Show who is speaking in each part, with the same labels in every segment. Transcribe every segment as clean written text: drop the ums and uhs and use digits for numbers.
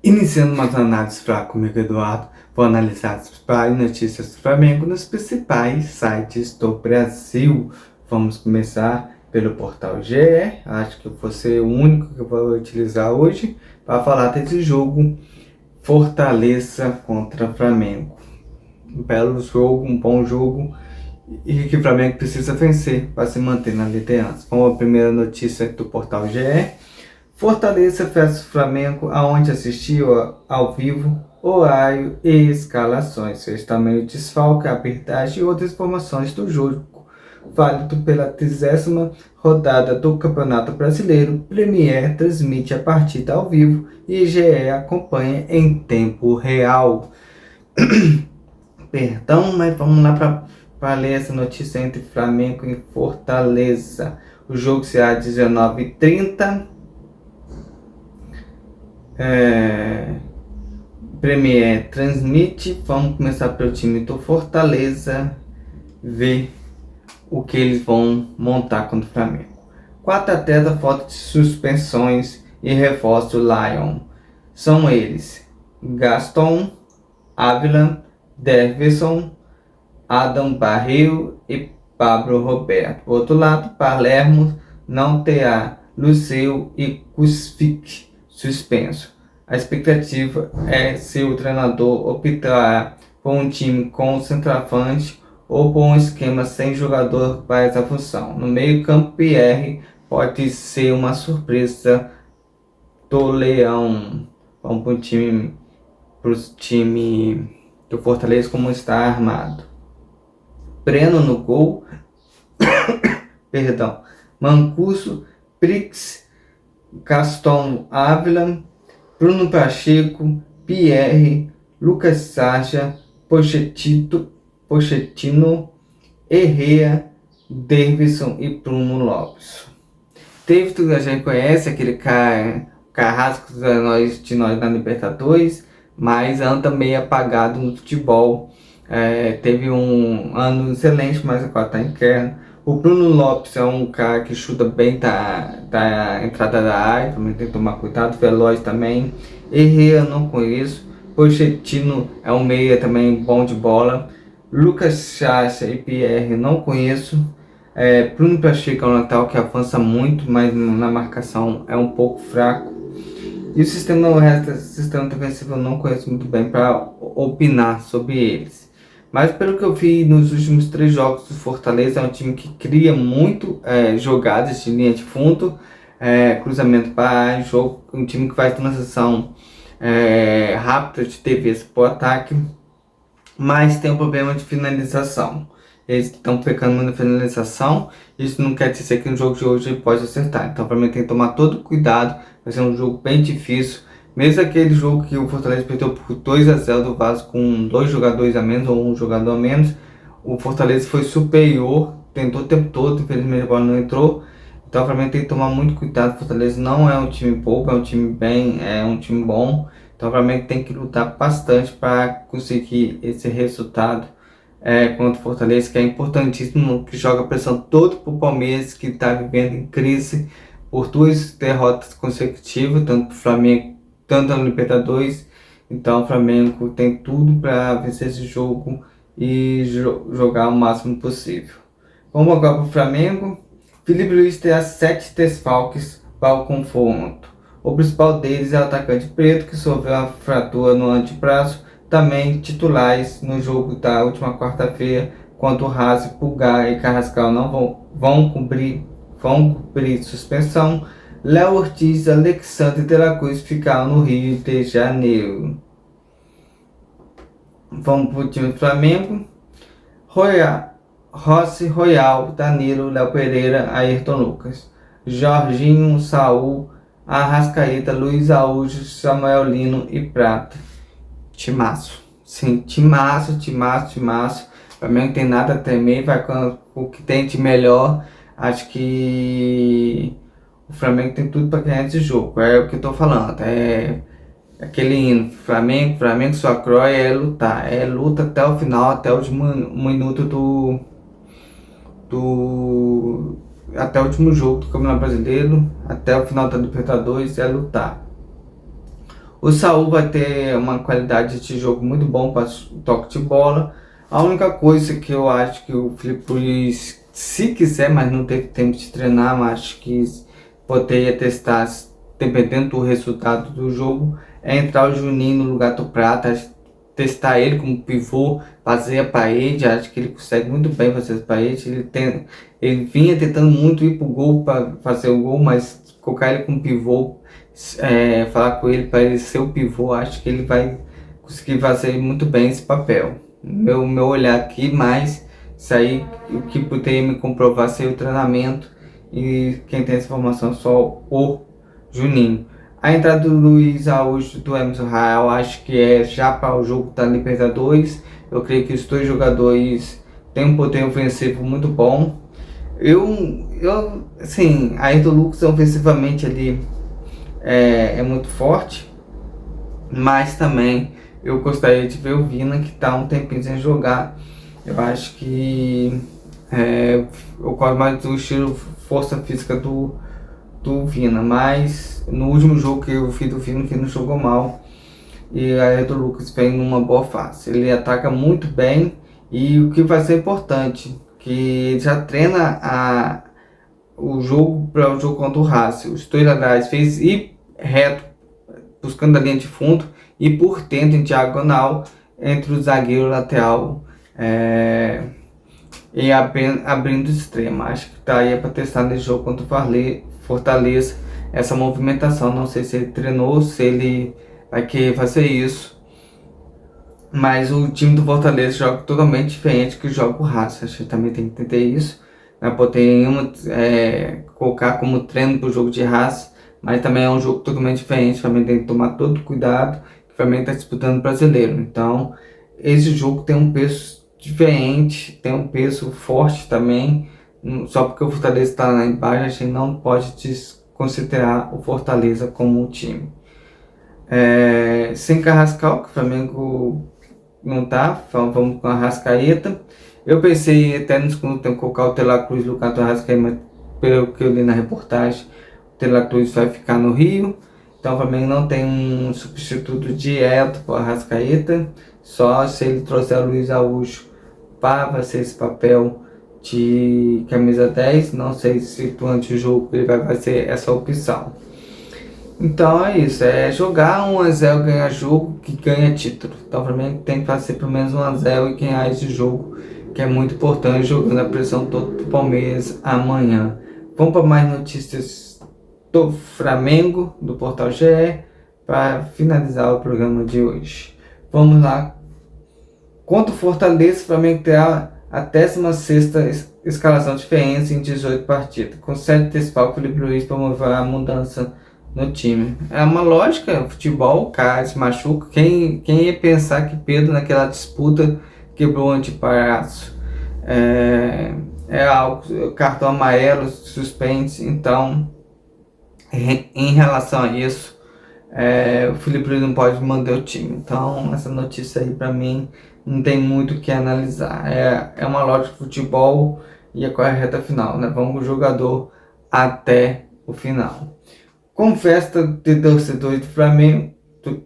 Speaker 1: Iniciando mais uma análise fraca comigo, Eduardo, vou analisar as principais notícias do Flamengo nos principais sites do Brasil. Vamos começar pelo portal GE, acho que eu vou ser o único que eu vou utilizar hoje para falar desse jogo Fortaleza contra Flamengo. Um belo jogo, um bom jogo e que o Flamengo precisa vencer para se manter na liderança. Vamos à primeira notícia do portal GE. Fortaleza versus Flamengo, aonde assistiu ao vivo, horário e escalações. Fez também o desfalque, a arbitragem e outras informações do jogo, válido pela 30ª rodada do Campeonato Brasileiro. Premier transmite a partida ao vivo e GE acompanha em tempo real. Perdão, mas vamos lá para ler essa notícia entre Flamengo e Fortaleza. O jogo será às 19h30. Premier transmite. Vamos começar pelo time do Fortaleza, ver o que eles vão montar contra o Flamengo. 4 atletas fora de suspensões e reforço do Lion. São eles: Gaston, Ávila, Dervisson, Adam Barril e Pablo Roberto. Por outro lado, Palermo não terá Luceu e Cusfic suspenso. A expectativa é se o treinador optar por um time com centroavante ou por um esquema sem jogador para essa função. No meio-campo, Pierre pode ser uma surpresa do Leão. Vamos para o time do Fortaleza como está armado. Breno no gol, Mancuso, Prix, Gaston Ávila, Bruno Pacheco, Pierre, Lucas Sacha, Pochettino, Herrera, Davidson e Bruno Lopes. Davidson a gente conhece, aquele carrasco de nós na Libertadores, mas anda meio apagado no futebol. Teve um ano excelente, mas agora está em queda. O Bruno Lopes é um cara que chuta bem da entrada da área, também tem que tomar cuidado. Veloz também. Herrera não conheço. Pochettino é um meia também bom de bola. Lucas Sacha e Pierre não conheço. Bruno Pacheco é um lateral que avança muito, mas na marcação é um pouco fraco. E o resto do sistema defensivo eu não conheço muito bem para opinar sobre eles. Mas pelo que eu vi nos últimos 3 jogos do Fortaleza, é um time que cria muito jogadas de linha de fundo, cruzamento para jogo, um time que faz transição rápida de defesa para o ataque, mas tem um problema de finalização. Eles estão pecando na finalização, isso não quer dizer que no jogo de hoje ele pode acertar. Então, para mim, tem que tomar todo cuidado, vai ser um jogo bem difícil. Mesmo aquele jogo que o Fortaleza perdeu por 2-0 do Vasco com 2 jogadores a menos ou 1 jogador a menos, o Fortaleza foi superior, tentou o tempo todo, infelizmente a bola não entrou. Então, para mim, tem que tomar muito cuidado. O Fortaleza não é um time pouco, é um time é um time bom. Então, para mim, tem que lutar bastante para conseguir esse resultado contra o Fortaleza, que é importantíssimo, que joga pressão todo para o Palmeiras, que está vivendo em crise por 2 derrotas consecutivas, tanto para o Flamengo, tanto na Libertadores. Então o Flamengo tem tudo para vencer esse jogo e jogar o máximo possível. Vamos agora para o Flamengo. Felipe Luiz terá 7 desfalques para o confronto. O principal deles é o atacante Preto, que sofreu uma fratura no antebraço. Também titulares no jogo da última quarta-feira, quando Razi, Pulgar e Carrascal não vão cumprir suspensão. Léo Ortiz, Alexandre de la Cruz ficaram no Rio de Janeiro. Vamos para o time do Flamengo. Rossi, Royal, Danilo, Léo Pereira, Ayrton Lucas, Jorginho, Saul, Arrascaeta, Luiz Araújo, Samuel Lino e Prata. Timaço. Sim, timaço. Pra mim não tem nada a temer, vai com o que tem de melhor. Acho que o Flamengo tem tudo para ganhar esse jogo. É o que eu tô falando. É aquele hino, Flamengo, sua croia é lutar. É luta até o final, até o último minuto até o último jogo do Campeonato Brasileiro, até o final da Libertadores, é lutar. O Saul vai ter uma qualidade de jogo muito bom para toque de bola. A única coisa que eu acho que o Filipe Luís, se quiser, mas não teve tempo de treinar, mas acho que poderia testar, dependendo do resultado do jogo, é entrar o Juninho no lugar do Prata, testar ele como pivô, fazer a parede. Acho que ele consegue muito bem fazer a parede. Ele vinha tentando muito ir pro gol para fazer o gol, mas colocar ele como pivô, falar com ele para ele ser o pivô, acho que ele vai conseguir fazer muito bem esse papel. Meu olhar aqui, mas isso aí, o que poderia me comprovar seria o treinamento, e quem tem essa informação é só o Juninho. A entrada do Luiz Araújo, do Emerson Royal, acho que é já para o jogo da Libertadores. Eu creio que os dois jogadores têm um poder ofensivo muito bom. Assim, a do Lucas ofensivamente ali é muito forte, mas também eu gostaria de ver o Vina, que está um tempinho sem jogar. Eu acho que eu gosto mais do estilo força física do Vina, mas no último jogo que eu vi do Vina, o Vina jogou mal e a do Lucas vem numa boa fase. Ele ataca muito bem, e o que vai ser importante, que ele já treina o jogo para o jogo contra o Racing. Os dois laterais fez ir reto, buscando a linha de fundo, e por dentro em diagonal entre o zagueiro e o lateral, e abrindo o extremo. Acho que tá aí para testar nesse jogo contra o Fortaleza essa movimentação. Não sei se ele treinou, se ele vai querer fazer isso, mas o time do Fortaleza joga totalmente diferente que joga o Racing. Acho que também tem que entender isso, né? Podemos colocar como treino para o jogo de Racing, mas também é um jogo totalmente diferente. O Flamengo tem que tomar todo cuidado, que o Flamengo está disputando o Brasileiro. Então, esse jogo tem um peso diferente, tem um peso forte também. Só porque o Fortaleza está lá embaixo, a gente não pode desconsiderar o Fortaleza como um time. Sem Carrascal, que o Flamengo não tá, vamos com a Arrascaeta. Eu pensei até no segundo tempo colocar o De La Cruz no lugar do Arrascaeta, mas pelo que eu li na reportagem, o De La Cruz vai ficar no Rio. Então o Flamengo não tem um substituto direto para o Arrascaeta, só se ele trouxer o Luiz Araújo para fazer esse papel de camisa 10. Não sei se durante o jogo ele vai fazer essa opção. Então é isso, é jogar 1-0, ganhar jogo, que ganha título. Então o Flamengo tem que fazer pelo menos 1-0 e ganhar esse jogo, que é muito importante, jogando a pressão toda do Palmeiras amanhã. Vamos para mais notícias do Flamengo, do Portal GE, para finalizar o programa de hoje. Vamos lá. Contra o Fortaleza, o Flamengo terá a 16ª escalação diferente em 18 partidas. Com 7 desfalques, o Filipe Luís promoveu a mudança no time. É uma lógica, futebol, o cara se machuca. Quem ia pensar que Pedro naquela disputa quebrou o antebraço? Algo, cartão amarelo, suspense. Então, em relação a isso, o Filipe Luís não pode manter o time. Então, essa notícia aí para mim não tem muito o que analisar. É uma lógica de futebol, e qual é a reta final, né? Vamos com o jogador até o final. Com festa de torcedores do Flamengo, o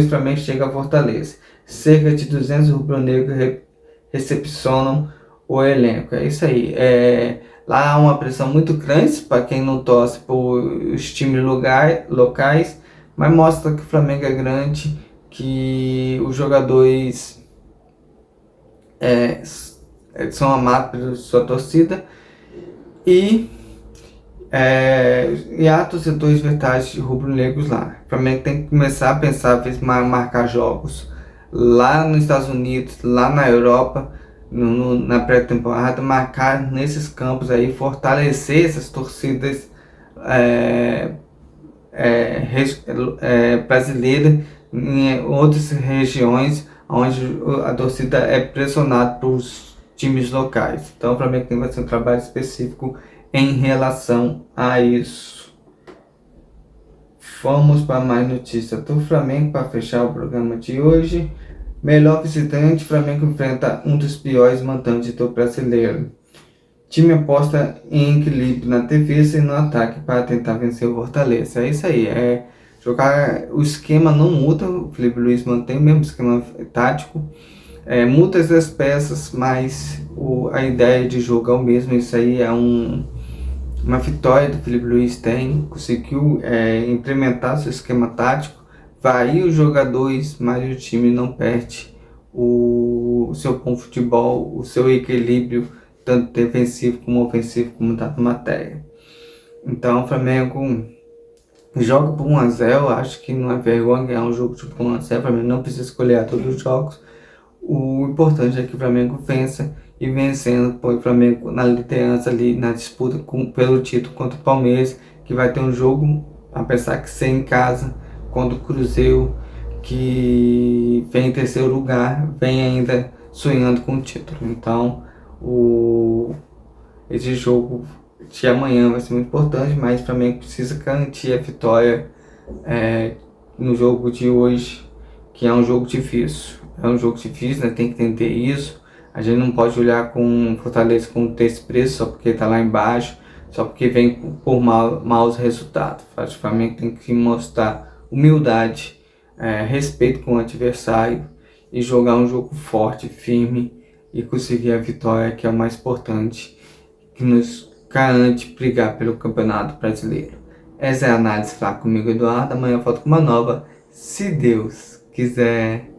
Speaker 1: Flamengo chega a Fortaleza. Cerca de 200 rubro-negros recepcionam o elenco. É isso aí. Lá há uma pressão muito grande para quem não torce por os times locais, mas mostra que o Flamengo é grande, que os jogadores são amados pela sua torcida, e há torcedores vertais rubro-negros lá. O Flamengo tem que começar a pensar, marcar jogos lá nos Estados Unidos, lá na Europa, na pré-temporada, marcar nesses campos aí, fortalecer essas torcidas brasileiras em outras regiões onde a torcida é pressionada pelos times locais. Então o Flamengo tem que fazer um trabalho específico em relação a isso. Vamos para mais notícias do Flamengo para fechar o programa de hoje. Melhor visitante, Flamengo enfrenta um dos piores mandantes do brasileiro. Time aposta em equilíbrio na defesa e no ataque para tentar vencer o Fortaleza. É isso aí. Jogar, o esquema não muda, o Felipe Luiz mantém o mesmo esquema tático, muda as peças, mas a ideia de jogo é o mesmo. Isso aí é uma vitória do Felipe Luiz, conseguiu implementar seu esquema tático, varia os jogadores, mas o time não perde o seu bom futebol, o seu equilíbrio, tanto defensivo como ofensivo, como está na matéria. Então o Flamengo joga por 1-0, acho que não é vergonha ganhar um jogo tipo 1-0, o Flamengo não precisa escolher a todos os jogos. O importante é que o Flamengo vença, e vencendo põe o Flamengo na liderança ali, na disputa pelo título contra o Palmeiras, que vai ter um jogo, apesar que ser em casa, contra o Cruzeiro, que vem em terceiro lugar, vem ainda sonhando com o título. Então, esse jogo de amanhã vai ser muito importante, mas o Flamengo precisa garantir a vitória no jogo de hoje, que é um jogo difícil. É um jogo difícil, né? Tem que entender isso. A gente não pode olhar com Fortaleza com esse preço só porque está lá embaixo, só porque vem por maus resultados. O Flamengo tem que mostrar humildade, respeito com o adversário e jogar um jogo forte, firme e conseguir a vitória, que é o mais importante, que nos garante brigar pelo Campeonato Brasileiro. Essa é a análise lá comigo, Eduardo. Amanhã eu volto com uma nova, se Deus quiser.